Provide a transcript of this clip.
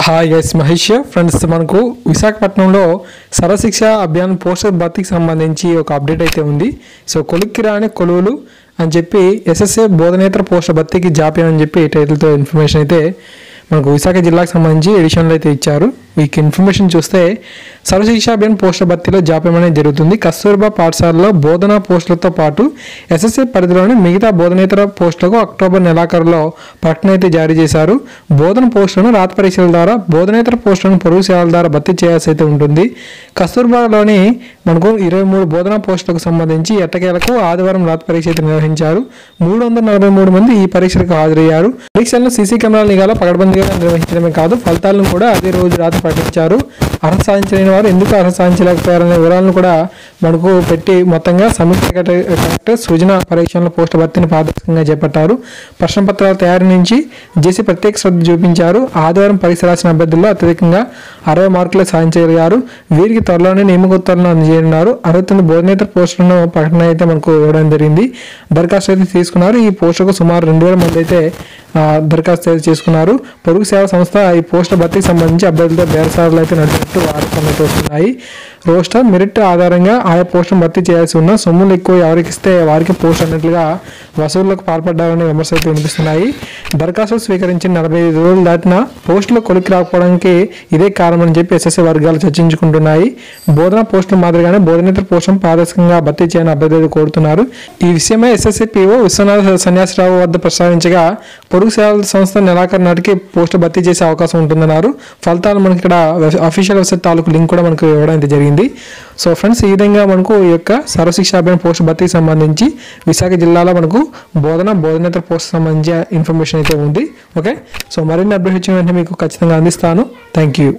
Hi guys, Mahesh friends. మనకు విశాఖపట్నంలో Sarva Shiksha Abhiyan poster భర్తీకి సంబంధించి ఒక అప్డేట్ అయితే ఉంది. సో కొలిక్కి రాని కొలువులు అని చెప్పి ఎస్ఎస్ఏ బోధనేతర పోస్టర్ భర్తీకి జాప్యం అని చెప్పి టైటిల్తో ఇన్ఫర్మేషన్ అయితే మనకు విశాఖ జిల్లాకు సంబంధించి ఎడిషన్లో అయితే ఇచ్చారు. ఈ ఇన్ఫర్మేషన్ చూస్తే సర్వశిక్ష అభియాన్ పోస్టర్ భర్తీలో జాప్యం అనేది జరుగుతుంది. కస్తూర్బా పాఠశాలలో బోధనా పోస్టులతో పాటు ఎస్ఎస్ఏ పరిధిలోని మిగతా బోధనేతర పోస్టులకు అక్టోబర్ నెలాఖరులో ప్రకటన అయితే జారీ చేశారు. బోధన పోస్టులను రాత పరీక్షల ద్వారా, బోధనేతర పోస్టులను పొరుగు సేవల ద్వారా భర్తీ చేయాల్సి అయితే ఉంటుంది. కస్తూర్బాలోని మనకు 23 బోధనా పోస్టులకు సంబంధించి ఎట్టకేలకు ఆదివారం రాత పరీక్ష అయితే నిర్వహించారు. 343 మంది ఈ పరీక్షలకు హాజరయ్యారు. పరీక్షలను సీసీ కెమెరాల నిఘాలో పకడ్బందీగా నిర్వహించడమే కాదు, ఫలితాలను కూడా అదే రోజు రాత్రి ప్రకటించారు. అర్హత సాధించలేని వారు ఎందుకు అర్హత సాధించలేకపోయారనే వివరాలను కూడా మనకు పెట్టి మొత్తంగా సమీక్ష కలెక్టర్ సృజన పరీక్షల పోస్టు భర్తీని పారదర్శకంగా చేపట్టారు. ప్రశ్న పత్రాల తయారీ నుంచి చేసి ప్రత్యేక శ్రద్ధ చూపించారు. ఆదివారం పరీక్ష రాసిన అభ్యర్థుల్లో అత్యధికంగా 60 మార్కులు సాధించగలిగారు. వీరికి త్వరలోనే నియమకోత్తరాలను అందజేయనున్నారు. 69 బోధనేతర పోస్టులను ప్రకటన అయితే మనకు ఇవ్వడం జరిగింది. దరఖాస్తు అయితే తీసుకున్నారు. ఈ పోస్టులకు సుమారు 2000 మంది అయితే దరఖాస్తు అయితే చేసుకున్నారు. పొరుగు సేవా సంస్థ ఈ పోస్టుల భర్తీకి సంబంధించి అభ్యర్థులతో బేరసారాలు అయితే నడిచినట్టు వార్తలు అయితే వస్తున్నాయి. రోస్టర్ మెరిట్ ఆధారంగా ఆయా పోస్టును భర్తీ చేయాల్సి ఉన్న సొమ్ములు ఎక్కువ ఎవరికి ఇస్తే వారికి పోస్ట్ అన్నట్లుగా వసూళ్లకు పాల్పడ్డారనే విమర్శలు అయితే వినిపిస్తున్నాయి. దరఖాస్తులు స్వీకరించిన 45 రోజులు దాటినా పోస్టులు కొలిక్కి రాకపోవడానికి ఇదే కారణమని చెప్పి ఎస్ఎస్ఏ వర్గాలు చర్చించుకుంటున్నాయి. బోధనా పోస్టుల మాదిరిగానే బోధనేతర పోస్టులను పారదర్శకంగా భర్తీ చేయాలని అభ్యర్థులు కోరుతున్నారు. ఈ విషయమై ఎస్ఎస్ఏ పీఓ విశ్వనాథ సన్యాసరావు వద్ద ప్రస్తావించగా పొరుగు సేవల సంస్థ నెలాఖరు నాటికి పోస్టు భర్తీ చేసే అవకాశం ఉంటుందన్నారు. ఫలితాలు మనకి ఇక్కడ అఫీషియల్ వెబ్సైట్ తాలూకు లింక్ కూడా మనకు ఇవ్వడం అయితే జరిగింది. సో ఫ్రెండ్స్, ఈ విధంగా మనకు ఈ యొక్క సర్వశిక్ష అభియాన్ పోస్ట్ భర్తీకి సంబంధించి విశాఖ జిల్లాలో మనకు బోధనేతర పోస్ట్ సంబంధించి ఇన్ఫర్మేషన్ అయితే ఉంది. ఓకే, సో మరిన్ని అప్డేట్ వచ్చిన వెంటనే మీకు ఖచ్చితంగా అందిస్తాను. Thank you.